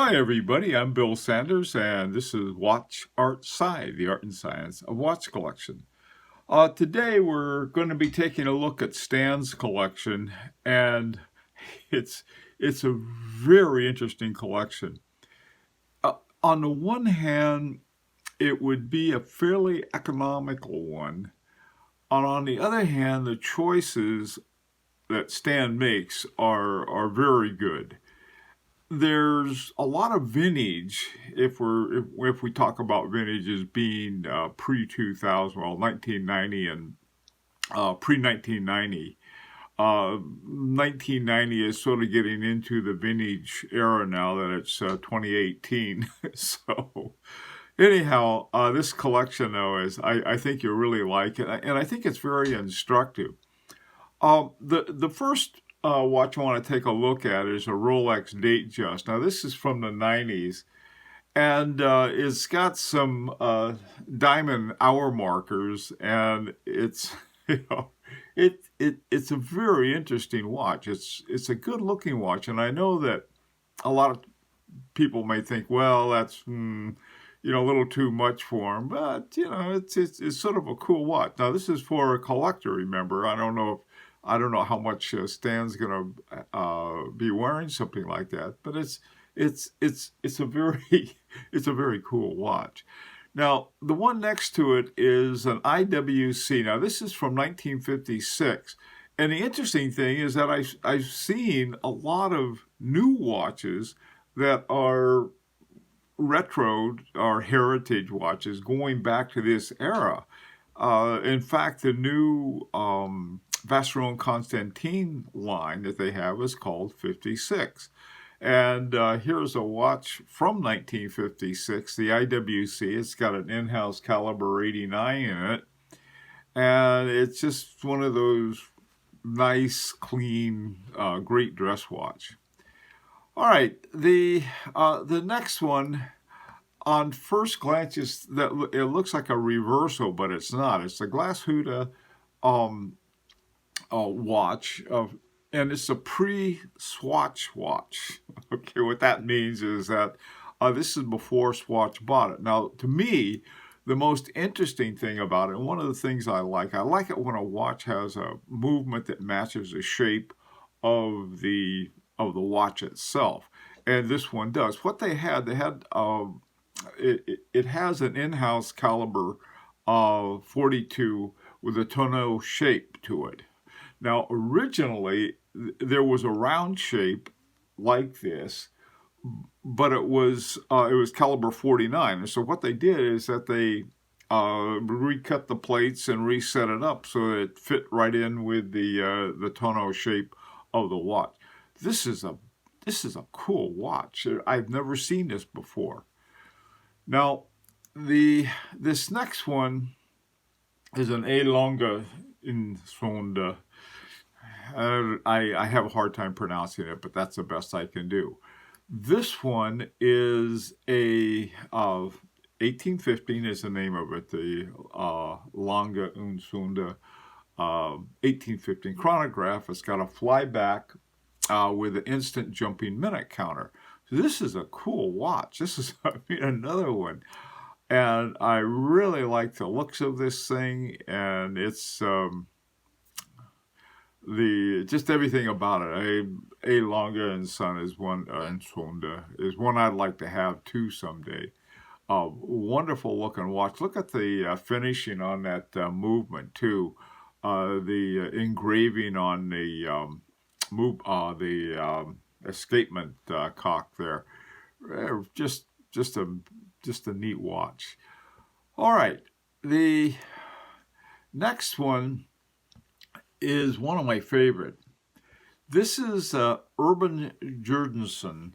Hi, everybody. I'm Bill Sanders, and this is Watch Art Sci, the art and science of watch collection. Today, we're going to be taking a look at Stan's collection, and it's it's a very interesting collection. On the one hand, it would be a fairly economical one, and on the other hand, the choices that Stan makes are very good. There's a lot of vintage. If we talk about vintage as being pre 2000, well, 1990 and pre 1990. 1990 is sort of getting into the vintage era now that it's 2018. So anyhow, this collection though is I think you really like it, and I think it's very instructive. The first watch I want to take a look at is a Rolex Datejust. Now this is from the 90s, and it's got some diamond hour markers, and it's it's a very interesting watch. It's a good looking watch, and I know that a lot of people may think, well, that's a little too much for them, but it's sort of a cool watch. Now this is for a collector. Remember, I don't know how much Stan's gonna be wearing something like that, but it's a very it's a very cool watch. Now the one next to it is an IWC. Now this is from 1956, and the interesting thing is that I've seen a lot of new watches that are retro or heritage watches going back to this era. In fact, the new Vacheron Constantin line that they have is called 56. And here's a watch from 1956, the IWC. It's got an in-house caliber 89 in it. And it's just one of those nice, clean, great dress watch. All right, the next one, on first glance, it looks like a reversal, but it's not. It's a Glass Huda watch, and it's a pre-Swatch watch. Okay, what that means is that this is before Swatch bought it. Now, to me, the most interesting thing about it, and one of the things I like it when a watch has a movement that matches the shape of the watch itself, and this one does. What they had it has an in-house caliber 42 with a tonneau shape to it. Now, originally, there was a round shape like this, but it was caliber 49. And so what they did is that they recut the plates and reset it up so that it fit right in with the tonneau shape of the watch. This is a cool watch. I've never seen this before. Now, this next one is an A longa in sonda. I have a hard time pronouncing it, but that's the best I can do. This one is a 1815 is the name of it, the Longa und Sonda 1815 chronograph. It's got a flyback with an instant jumping minute counter. So this is a cool watch. This is another one. And I really like the looks of this thing, and it's just everything about it. A Longa and Son is one, and Sonda is one I'd like to have too someday. Wonderful looking watch. Look at the finishing on that movement too. The engraving on the escapement cock there. Just a neat watch. All right, the next one is one of my favorite. This is Urban Jurgensen,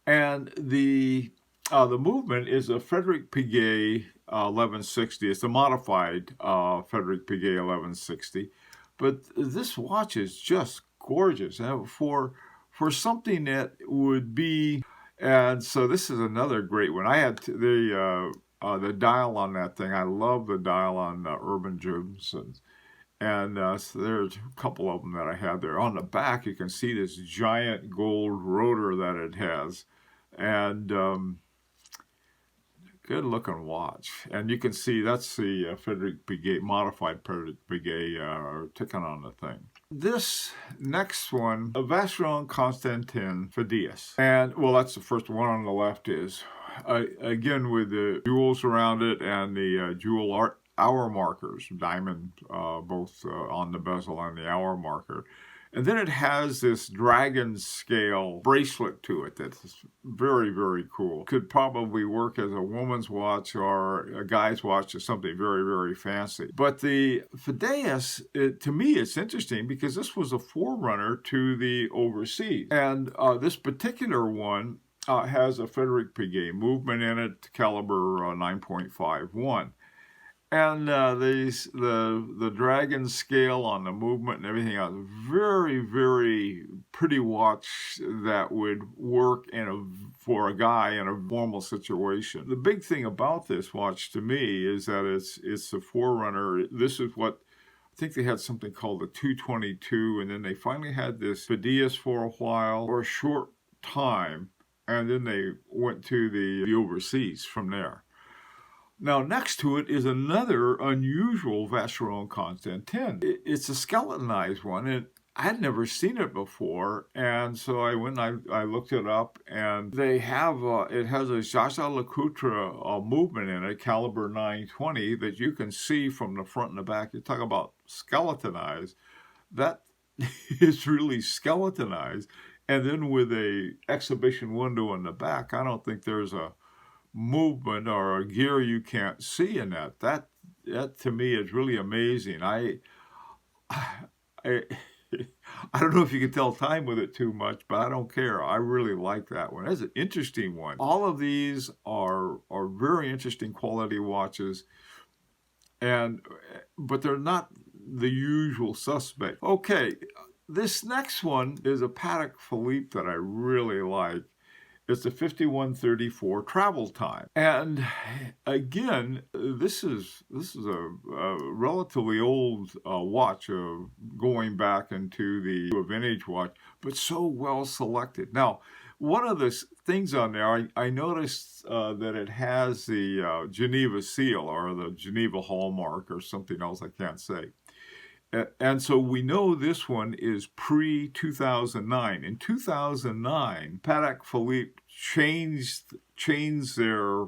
and the movement is a Frederick Piguet 1160. It's a modified Frederick Piguet 1160, but this watch is just gorgeous for something that would be. And so this is another great one. I had the dial on that thing. I love the dial on Urban Jurgensen. And so there's a couple of them that I had there. On the back, you can see this giant gold rotor that it has. And good looking watch. And you can see that's the Frederic Piguet, modified Frederic Piguet ticking on the thing. This next one, a Vacheron Constantin Phidias. And, well, that's the first one on the left is, again, with the jewels around it and the jewel hour markers, diamond, both on the bezel and the hour marker. And then it has this dragon scale bracelet to it that's very, very cool. Could probably work as a woman's watch or a guy's watch or something very, very fancy. But the Phidias, to me, it's interesting because this was a forerunner to the overseas. And this particular one has a Frederic Piguet movement in it, caliber 9.51. And the dragon scale on the movement and everything else, very, very pretty watch that would work for a guy in a formal situation. The big thing about this watch to me is that it's a forerunner. This is what, I think they had something called the 222, and then they finally had this Phidias for a while, or a short time, and then they went to the overseas from there. Now, next to it is another unusual Vacheron Constantin. It's a skeletonized one, and I had never seen it before, and so I went and I looked it up, and they have, it has a Jaja-Lecoultre movement in it, caliber 920, that you can see from the front and the back. You talk about skeletonized. That is really skeletonized. And then with a exhibition window in the back, I don't think there's a movement or a gear you can't see in that. That to me is really amazing. I don't know if you can tell time with it too much, but I don't care. I really like that one. That's an interesting one. All of these are very interesting quality watches, but they're not the usual suspect. Okay, this next one is a Patek Philippe that I really like. It's the 5134 travel time. And again, this is a relatively old watch, going back into a vintage watch, but so well selected. Now, one of the things on there, I noticed that it has the Geneva seal or the Geneva hallmark or something else I can't say. And so we know this one is pre-2009. In 2009, Patek Philippe changed their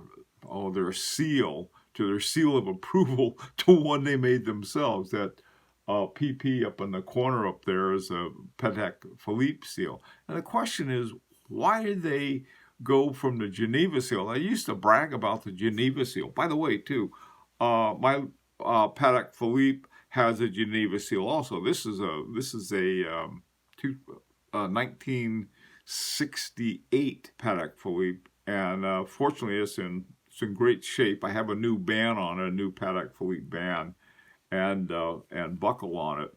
seal to their seal of approval to one they made themselves. That PP up in the corner up there is a Patek Philippe seal. And the question is, why did they go from the Geneva seal? I used to brag about the Geneva seal. By the way, too, my Patek Philippe has a Geneva seal also. This is a 1968 Patek Philippe, and fortunately it's in great shape. I have a new band on it, a new Patek Philippe band, and buckle on it,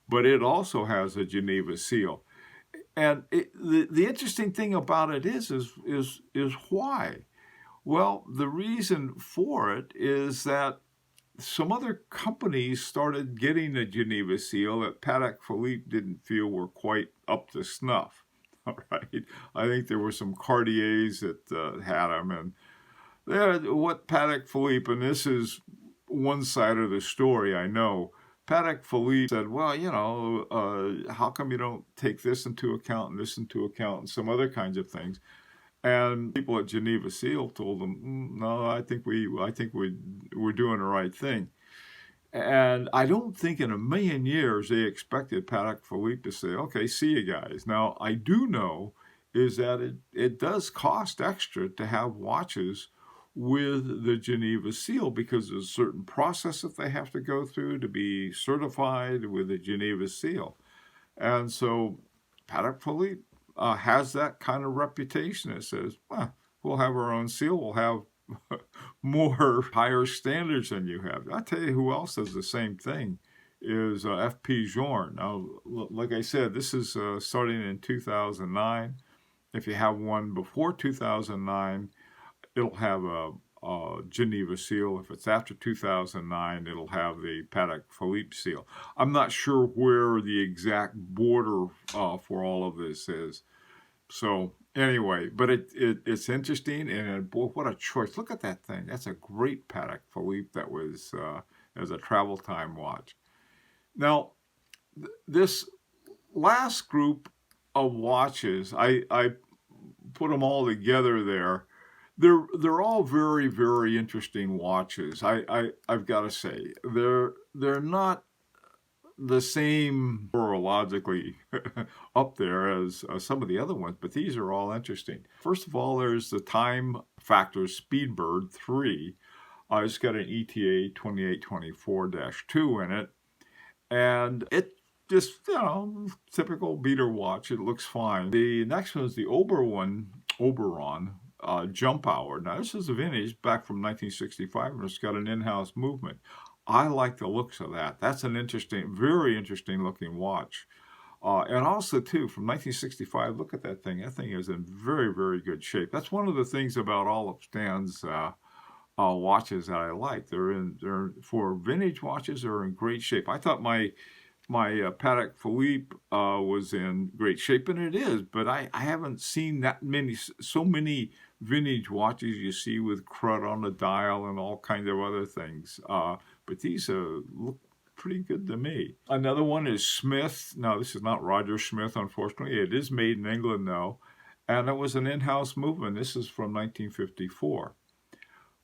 but it also has a Geneva seal. And the interesting thing about it is why? Well, the reason for it is that some other companies started getting a Geneva seal that Patek Philippe didn't feel were quite up to snuff. All right, I think there were some Cartiers that had them, and what Patek Philippe, and this is one side of the story, I know. Patek Philippe said, well, how come you don't take this into account and this into account and some other kinds of things? And people at Geneva Seal told them, no, I think we're doing the right thing. And I don't think in a million years they expected Patek Philippe to say, okay, see you guys. Now, I do know is that it does cost extra to have watches with the Geneva Seal because there's a certain process that they have to go through to be certified with the Geneva Seal. And so Patek Philippe has that kind of reputation. It says, well, we'll have our own seal. We'll have more higher standards than you have. I'll tell you who else does the same thing is F.P. Journe. Now, like I said, this is starting in 2009. If you have one before 2009, it'll have a Geneva seal. If it's after 2009, it'll have the Patek Philippe seal. I'm not sure where the exact border for all of this is. So anyway, but it's interesting, and boy, what a choice! Look at that thing. That's a great Patek Philippe that was as a travel time watch. Now, this last group of watches, I put them all together there. They're all very, very interesting watches. I've got to say they're not the same horologically up there as some of the other ones, but these are all interesting. First of all, there's the time factor Speedbird 3. It's got an ETA 2824-2 in it, and it just, typical beater watch. It looks fine. The next one is the Oberon Jump Hour. Now, this is a vintage back from 1965, and it's got an in-house movement. I like the looks of that. That's an interesting, very interesting looking watch. And also, too, from 1965, look at that thing. That thing is in very, very good shape. That's one of the things about all of Stan's watches that I like. They're for vintage watches, they're in great shape. I thought my Patek Philippe was in great shape, and it is, but I haven't seen so many vintage watches you see with crud on the dial and all kinds of other things. But these look pretty good to me. Another one is Smith. Now, this is not Roger Smith, unfortunately. It is made in England, though, and it was an in-house movement. This is from 1954.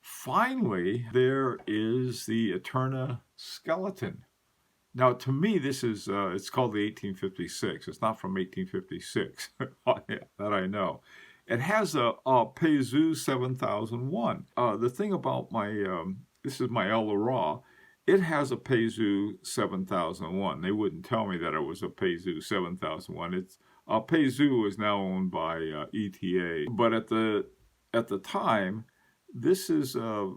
Finally, there is the Eterna Skeleton. Now, to me, this is, it's called the 1856. It's not from 1856, that I know. It has a Peizu 7001. The thing about this is my El Leroy, it has a Peizu 7001. They wouldn't tell me that it was a Peizu 7001. Peizu is now owned by ETA. But at the time, this is a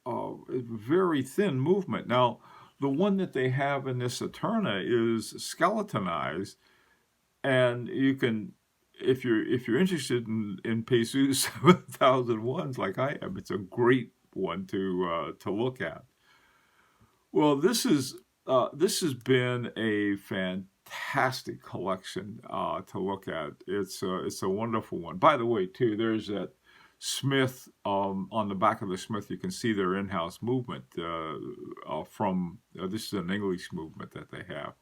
very thin movement. Now, the one that they have in this Eterna is skeletonized, and you can, if you're interested in Peizu 7001s like I am, it's a great one to look at. Well, this has been a fantastic collection to look at. It's a wonderful one. By the way, too, there's that Smith, on the back of the Smith, you can see their in-house movement from, this is an English movement that they have.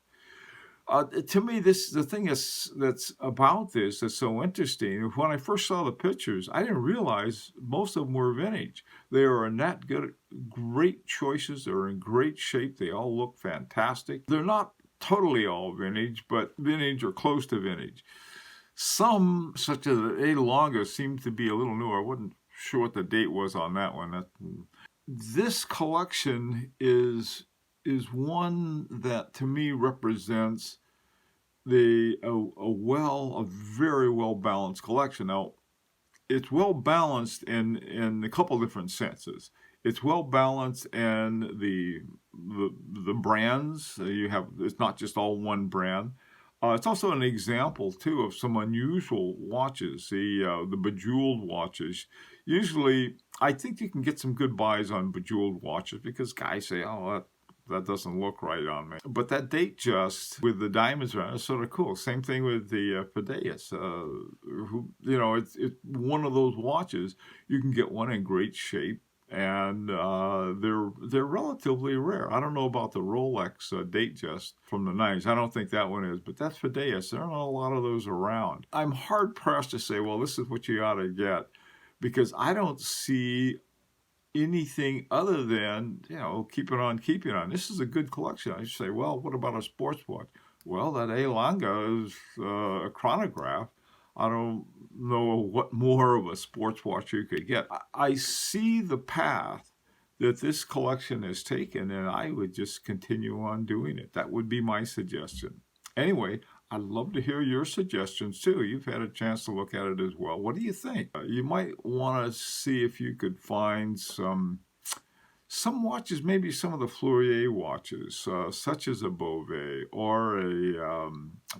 To me, the thing that's about this that's so interesting. When I first saw the pictures, I didn't realize most of them were vintage. They are in that good, great choices. They're in great shape. They all look fantastic. They're not totally all vintage, but vintage or close to vintage. Some, such as the A Longa, seem to be a little newer. I wasn't sure what the date was on that one. This collection is one that to me represents a very well balanced collection. Now, it's well balanced in a couple different senses. It's well balanced in the brands. It's not just all one brand. It's also an example, too, of some unusual watches, the Bejeweled watches. Usually, I think you can get some good buys on Bejeweled watches because guys say, oh, that doesn't look right on me. But that date just with the diamonds around is sort of cool. Same thing with the Fideus. It's one of those watches. You can get one in great shape. And they're relatively rare. I don't know about the Rolex date just from the 90s. I don't think that one is, but that's Fideus. There aren't a lot of those around. I'm hard pressed to say, well, this is what you ought to get, because I don't see anything other than, keeping on keeping on. This is a good collection. I say, well, what about a sports watch? Well, that A Longa is a chronograph. I don't know what more of a sports watch you could get. I see the path that this collection has taken, and I would just continue on doing it. That would be my suggestion. Anyway, I'd love to hear your suggestions, too. You've had a chance to look at it as well. What do you think? You might want to see if you could find some watches, maybe some of the Fleurier watches, such as a Beauvais or a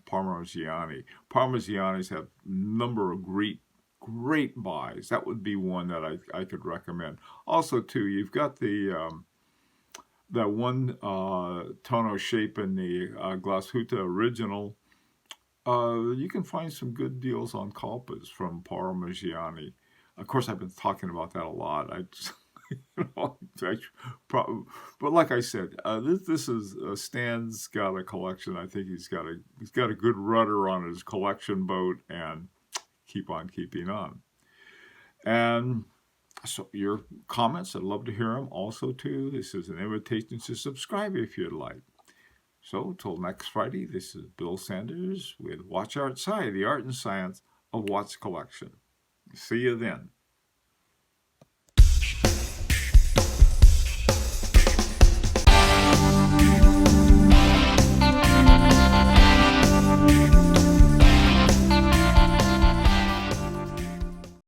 Parmigiani. Parmigianis have a number of great buys. That would be one that I could recommend. Also, too, you've got that one tonneau shape in the Glashütte original. You can find some good deals on Kalpas from Parmigiani. Of course, I've been talking about that a lot. I just, you know, but like I said, this is Stan's got a collection. I think he's got a good rudder on his collection boat, and keep on keeping on. And so your comments, I'd love to hear them. Also, too, this is an invitation to subscribe if you'd like. So, till next Friday, this is Bill Sanders with Watch Outside, the art and science of watch collection. See you then.